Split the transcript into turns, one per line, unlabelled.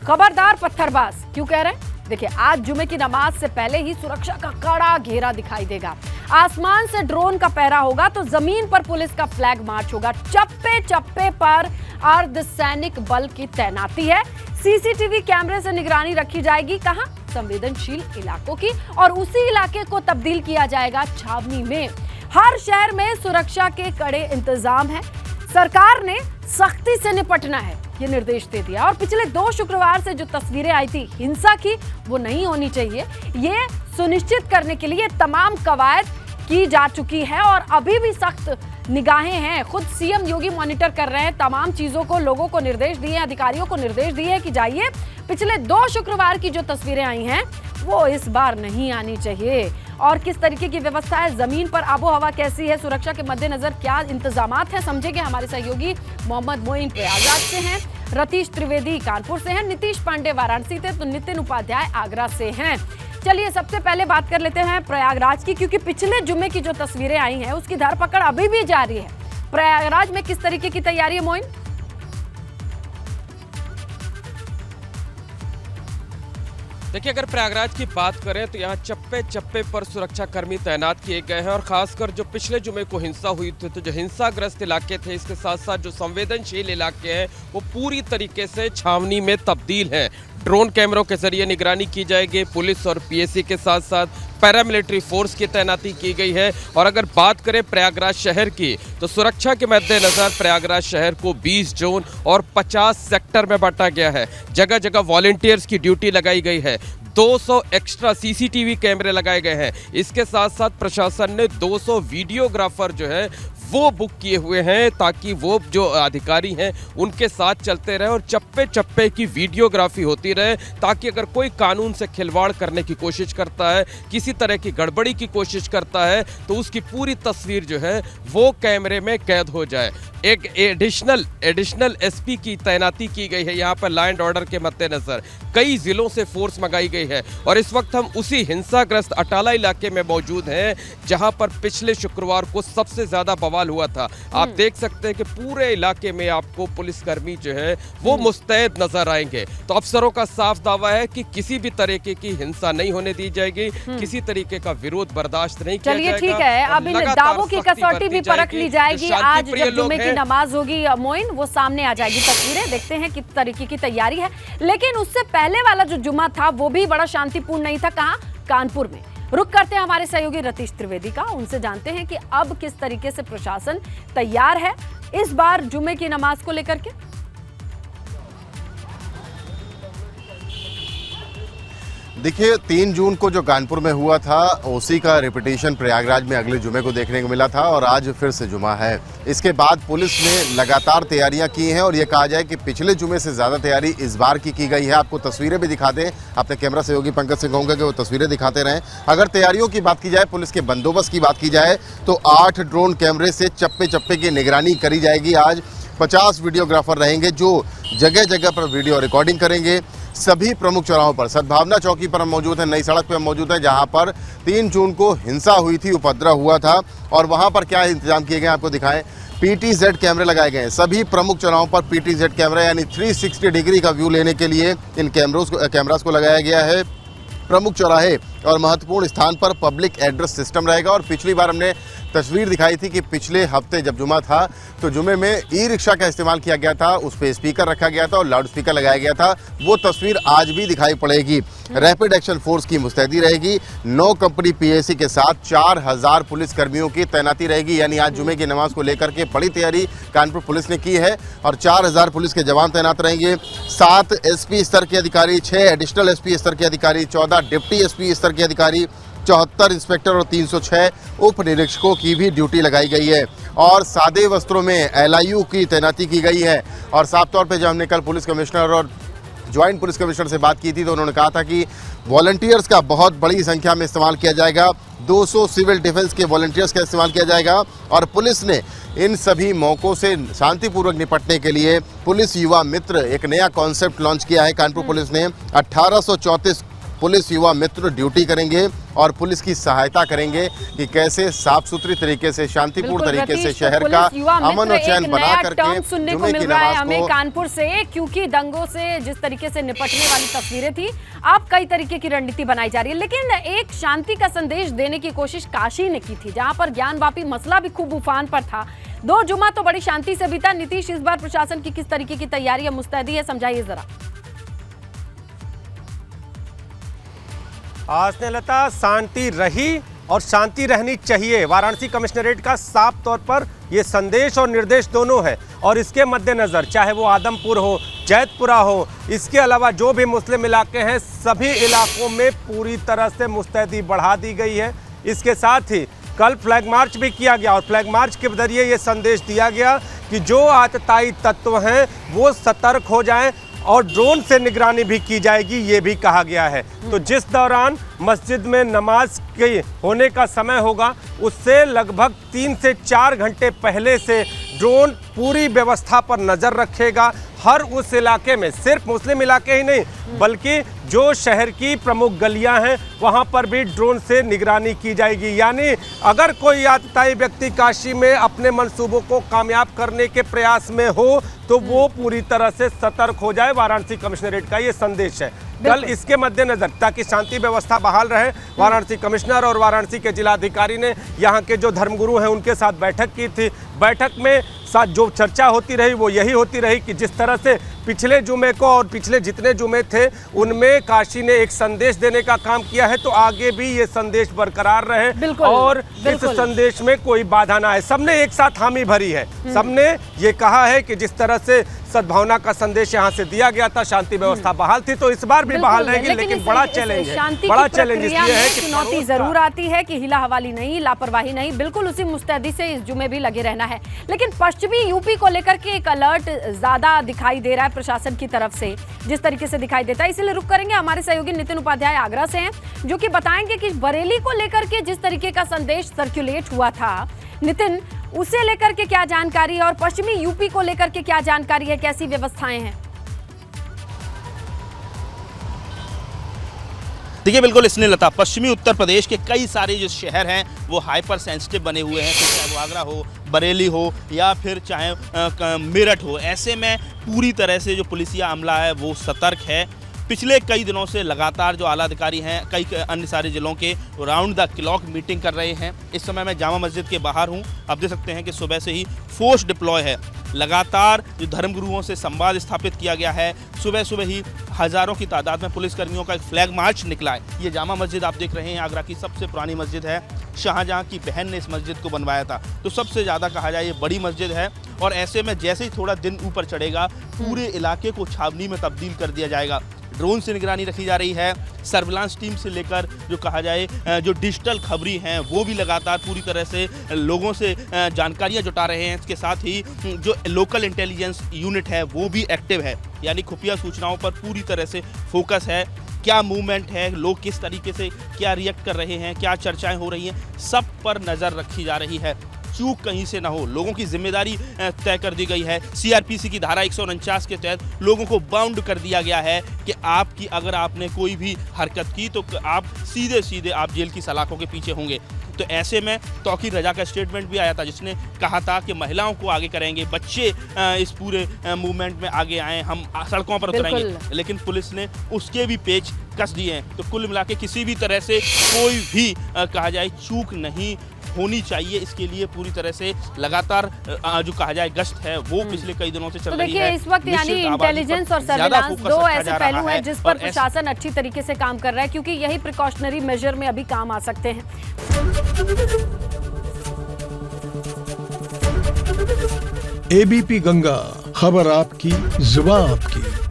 खबरदार पत्थरबाज। क्यों कह रहे हैं? देखिए, आज जुमे की नमाज से पहले ही सुरक्षा का कड़ा घेरा दिखाई देगा। आसमान से ड्रोन का पहरा होगा तो जमीन पर पुलिस का फ्लैग मार्च होगा। चप्पे चप्पे पर अर्धसैनिक बल की तैनाती है। सीसीटीवी कैमरे से निगरानी रखी जाएगी। कहां? संवेदनशील इलाकों की, और उसी इलाके को तब्दील किया जाएगा छावनी में। हर शहर में सुरक्षा के कड़े इंतजाम हैं। सरकार ने सख्ती से निपटना है, ये निर्देश दे दिया। और पिछले 2 शुक्रवार से जो तस्वीरें आई थी हिंसा की, वो नहीं होनी चाहिए, ये सुनिश्चित करने के लिए तमाम कवायद की जा चुकी है और अभी भी सख्त निगाहें हैं। खुद सीएम योगी मॉनिटर कर रहे हैं तमाम चीजों को। लोगों को निर्देश दिए, अधिकारियों को निर्देश दिए हैं कि जाइए, पिछले 2 शुक्रवार की जो तस्वीरें आई हैं वो इस बार नहीं आनी चाहिए। और किस तरीके की व्यवस्था है, जमीन पर आबो हवा कैसी है, सुरक्षा के मद्देनजर क्या इंतजामात हैं, समझेंगे। हमारे सहयोगी मोहम्मद मोइन प्रयागराज से हैं, रतीश त्रिवेदी कानपुर से हैं, नीतीश पांडे वाराणसी से, तो नितिन उपाध्याय आगरा से हैं। चलिए सबसे पहले बात कर लेते हैं प्रयागराज की, क्योंकि पिछले जुम्मे की जो तस्वीरें आई हैं उसकी धरपकड़ अभी भी जारी है। प्रयागराज में किस तरीके की तैयारी है मोइन?
देखिए, अगर प्रयागराज की बात करें तो यहाँ चप्पे चप्पे पर सुरक्षा कर्मी तैनात किए गए हैं और खासकर जो पिछले जुमे को हिंसा हुई थी, तो जो हिंसाग्रस्त इलाके थे, इसके साथ साथ जो संवेदनशील इलाके हैं वो पूरी तरीके से छावनी में तब्दील हैं। ड्रोन कैमरों के जरिए निगरानी की जाएगी। पुलिस और पीएसी के साथ साथ पैरामिलिट्री फोर्स की तैनाती की गई है। और अगर बात करें प्रयागराज शहर की, तो सुरक्षा के मद्देनजर प्रयागराज शहर को 20 जोन और 50 सेक्टर में बांटा गया है। जगह जगह वॉलंटियर्स की ड्यूटी लगाई गई है। 200 एक्स्ट्रा सीसीटीवी कैमरे लगाए गए हैं। इसके साथ साथ प्रशासन ने 200 वीडियोग्राफर जो है वो बुक किए हुए हैं, ताकि वो जो अधिकारी हैं उनके साथ चलते रहे और चप्पे चप्पे की वीडियोग्राफी होती रहे, ताकि अगर कोई कानून से खिलवाड़ करने की कोशिश करता है, किसी तरह की गड़बड़ी की कोशिश करता है, तो उसकी पूरी तस्वीर जो है वो कैमरे में कैद हो जाए। एक एडिशनल एसपी की तैनाती की गई है यहाँ पर लॉ एंड ऑर्डर के मद्देनजर। कई जिलों से फोर्स मंगाई गई है और इस वक्त हम उसी हिंसाग्रस्त अटाला इलाके में मौजूद हैं, जहां पर पिछले शुक्रवार को सबसे ज्यादा बवाल हुआ था। आप देख सकते हैं कि पूरे इलाके में आपको पुलिसकर्मी जो है वो मुस्तैद नजर आएंगे। तो अफसरों का साफ दावा है कि किसी भी तरीके की हिंसा नहीं होने दी जाएगी, किसी तरीके का विरोध बर्दाश्त नहीं किया जाएगा।
चलिए ठीक है, अब इन दावों की कसौटी भी परख ली जाएगी। आज जब जुम्मे की नमाज होगी मोइन, वो सामने आ जाएगी तस्वीरें, देखते हैं किस तरीके की तैयारी है। लेकिन उससे पहले वाला जो जुम्मा था वो भी बड़ा शांतिपूर्ण नहीं था। कहां? कानपुर में। रुक करते हैं हमारे सहयोगी रतीश त्रिवेदी का, उनसे जानते हैं कि अब किस तरीके से प्रशासन तैयार है इस बार जुम्मे की नमाज को लेकर के।
देखिए, 3 जून को जो कानपुर में हुआ था उसी का रिपीटेशन प्रयागराज में अगले जुमे को देखने को मिला था और आज फिर से जुमा है। इसके बाद पुलिस ने लगातार तैयारियां की हैं और ये कहा जाए कि पिछले जुमे से ज़्यादा तैयारी इस बार की गई है। आपको तस्वीरें भी दिखा दें, अपने कैमरा सहयोगी पंकज से कहूँगा कि वो तस्वीरें दिखाते रहें। अगर तैयारियों की बात की जाए, पुलिस के बंदोबस्त की बात की जाए, तो 8 ड्रोन कैमरे से चप्पे चप्पे की निगरानी करी जाएगी। आज 50 वीडियोग्राफर रहेंगे जो जगह जगह पर वीडियो रिकॉर्डिंग करेंगे। सभी प्रमुख चौराहों पर, सद्भावना चौकी पर हम मौजूद हैं, नई सड़क पर हम मौजूद हैं, जहां पर 3 जून को हिंसा हुई थी, उपद्रव हुआ था, और वहां पर क्या इंतजाम किए गए आपको दिखाएं। PTZ कैमरे लगाए गए हैं। सभी प्रमुख चौराहों पर PTZ कैमरा यानी 360 डिग्री का व्यू लेने के लिए इन कैमरास को लगाया गया है। प्रमुख चौराहे और महत्वपूर्ण स्थान पर पब्लिक एड्रेस सिस्टम रहेगा। और पिछली बार हमने तस्वीर दिखाई थी कि पिछले हफ्ते जब जुमा था तो जुमे में ई-रिक्शा का इस्तेमाल किया गया था, उस पर स्पीकर रखा गया था और लाउड स्पीकर लगाया गया था। वो तस्वीर आज भी दिखाई पड़ेगी। रैपिड एक्शन फोर्स की मुस्तैदी रहेगी। 9 कंपनी पीएसी के साथ 4000 पुलिस कर्मियों की तैनाती रहेगी। यानी आज जुमे की नमाज को लेकर के बड़ी तैयारी कानपुर पुलिस ने की है और 4000 पुलिस के जवान तैनात रहेंगे। 7 एसपी स्तर के अधिकारी, 6 एडिशनल एसपी स्तर के अधिकारी, 14 डिप्टी एसपी स्तर के अधिकारी, 74 इंस्पेक्टर और 306 उप निरीक्षकों की भी ड्यूटी लगाई गई है। और सादे वस्त्रों में LIU की तैनाती की गई है। और साफ तौर पे जब हमने कल पुलिस कमिश्नर और ज्वाइंट पुलिस कमिश्नर से बात की थी तो उन्होंने कहा था कि वॉलंटियर्स का बहुत बड़ी संख्या में इस्तेमाल किया जाएगा। 200 सिविल डिफेंस के वॉलंटियर्स का इस्तेमाल किया जाएगा। और पुलिस ने इन सभी मौकों से शांतिपूर्वक निपटने के लिए पुलिस युवा मित्र एक नया कॉन्सेप्ट लॉन्च किया है। कानपुर पुलिस ने 1834 पुलिस युवा मित्र ड्यूटी करेंगे और पुलिस की सहायता करेंगे कि कैसे साफ सुथरी तरीके से, शांतिपूर्ण तरीके से शहर का अमन और चैन बना करके
सुनने को
जुमे
मिल
की
रहा है
नमाज
हमें
को।
कानपुर से, क्योंकि दंगों से जिस तरीके से निपटने वाली तस्वीरें थी, अब कई तरीके की रणनीति बनाई जा रही है। लेकिन एक शांति का संदेश देने की कोशिश काशी ने की थी, जहां पर ज्ञानवापी मसला भी खूब उफान पर था। 2 जुमा तो बड़ी शांति से बीता। नीतीश, इस बार प्रशासन की किस तरीके की तैयारी है, मुस्तैदी है, समझाइए जरा।
आज ने लता शांति रही और शांति रहनी चाहिए, वाराणसी कमिश्नरेट का साफ तौर पर ये संदेश और निर्देश दोनों है। और इसके मद्देनज़र चाहे वो आदमपुर हो, जैतपुरा हो, इसके अलावा जो भी मुस्लिम इलाके हैं, सभी इलाकों में पूरी तरह से मुस्तैदी बढ़ा दी गई है। इसके साथ ही कल फ्लैग मार्च भी किया गया और फ्लैग मार्च के जरिए ये संदेश दिया गया कि जो आतताई तत्व हैं वो सतर्क हो जाएं और ड्रोन से निगरानी भी की जाएगी, ये भी कहा गया है। तो जिस दौरान मस्जिद में नमाज के होने का समय होगा, उससे लगभग 3 से 4 घंटे पहले से ड्रोन पूरी व्यवस्था पर नज़र रखेगा। हर उस इलाके में, सिर्फ मुस्लिम इलाके ही नहीं बल्कि जो शहर की प्रमुख गलियां हैं वहां पर भी ड्रोन से निगरानी की जाएगी। यानी अगर कोई आतताई व्यक्ति काशी में अपने मंसूबों को कामयाब करने के प्रयास में हो तो वो पूरी तरह से सतर्क हो जाए। वाराणसी कमिश्नरेट का ये संदेश है। कल इसके मद्देनजर, ताकि शांति व्यवस्था बहाल रहे, वाराणसी कमिश्नर और वाराणसी के जिलाधिकारी ने यहाँ के जो धर्मगुरु हैं उनके साथ बैठक की थी। बैठक में साथ जो चर्चा होती रही वो यही होती रही कि जिस तरह से पिछले जुमे को और पिछले जितने जुमे थे उनमें काशी ने एक संदेश देने का काम किया है, तो आगे भी ये संदेश बरकरार रहे और इस संदेश में कोई बाधा ना आए। सबने एक साथ हामी भरी है। सबने ये कहा है कि जिस तरह से सद्भावना का संदेश यहाँ से दिया गया था, शांति व्यवस्था बहाल थी, तो इस बार भी बहाल रहेगी। लेकिन बड़ा चैलेंज है, बड़ा चैलेंज इसलिए है कि
चुनौती जरूर आती है कि हिला हवाली नहीं, लापरवाही नहीं, बिल्कुल उसी मुस्तैदी से इस जुमे भी लगे रहना है। लेकिन पश्चिमी यूपी को लेकर के एक अलर्ट ज्यादा दिखाई दे रहा है प्रशासन की तरफ से, जिस तरीके से दिखाई देता है। इसलिए रुक करेंगे, हमारे सहयोगी नितिन उपाध्याय आगरा से हैं, जो कि बताएंगे कि बरेली को लेकर के जिस तरीके का संदेश सर्कुलेट हुआ था, नितिन, उसे लेकर के क्या जानकारी है और पश्चिमी यूपी को लेकर के क्या जानकारी है, कैसी व्यवस्थाएं हैं?
देखिए, बिल्कुल इसने लता, पश्चिमी उत्तर प्रदेश के कई सारे जो शहर हैं वो हाइपर सेंसिटिव बने हुए हैं, चाहे वो आगरा हो, बरेली हो या फिर चाहे मेरठ हो। ऐसे में पूरी तरह से जो पुलिसिया अमला है वो सतर्क है। पिछले कई दिनों से लगातार जो आला अधिकारी हैं कई अन्य सारे जिलों के राउंड द क्लॉक मीटिंग कर रहे हैं। इस समय मैं जामा मस्जिद के बाहर हूं। आप देख सकते हैं कि सुबह से ही फोर्स डिप्लॉय है। लगातार जो धर्मगुरुओं से संवाद स्थापित किया गया है। सुबह सुबह ही हज़ारों की तादाद में पुलिसकर्मियों का एक फ्लैग मार्च निकला है। ये जामा मस्जिद आप देख रहे हैं आगरा की सबसे पुरानी मस्जिद है। शाहजहां की बहन ने इस मस्जिद को बनवाया था, तो सबसे ज़्यादा कहा जाए ये बड़ी मस्जिद है। और ऐसे में जैसे ही थोड़ा दिन ऊपर चढ़ेगा, पूरे इलाके को छावनी में तब्दील कर दिया जाएगा। ड्रोन से निगरानी रखी जा रही है। सर्विलांस टीम से लेकर जो कहा जाए जो डिजिटल खबरी हैं वो भी लगातार पूरी तरह से लोगों से जानकारियां जुटा रहे हैं। इसके साथ ही जो लोकल इंटेलिजेंस यूनिट है वो भी एक्टिव है, यानी खुफिया सूचनाओं पर पूरी तरह से फोकस है। क्या मूवमेंट है, लोग किस तरीके से क्या रिएक्ट कर रहे हैं, क्या चर्चाएं हो रही हैं, सब पर नज़र रखी जा रही है। चूक कहीं से ना हो, लोगों की जिम्मेदारी तय कर दी गई है। सीआरपीसी की धारा 149 के तहत लोगों को बाउंड कर दिया गया है कि आपकी अगर आपने कोई भी हरकत की तो आप सीधे सीधे आप जेल की सलाखों के पीछे होंगे। तो ऐसे में तौकीर रजा का स्टेटमेंट भी आया था जिसने कहा था कि महिलाओं को आगे करेंगे, बच्चे इस पूरे मूवमेंट में आगे आए, हम सड़कों पर उतरेंगे। लेकिन पुलिस ने उसके भी पेच कस दिए हैं। तो कुल मिला के किसी भी तरह से कोई भी कहा जाए चूक नहीं होनी चाहिए। इसके लिए पूरी तरह से लगातार जो कहा जाए गश्त है वो पिछले कई दिनों से चल रही है।
इस वक्त यानी इंटेलिजेंस और सर्विलांस दो ऐसे पहलू हैं जिस पर प्रशासन अच्छी तरीके से काम कर रहा है, क्योंकि यही प्रिकॉशनरी मेजर में अभी काम आ सकते हैं।
एबीपी गंगा, खबर आपकी, जुबान आपकी।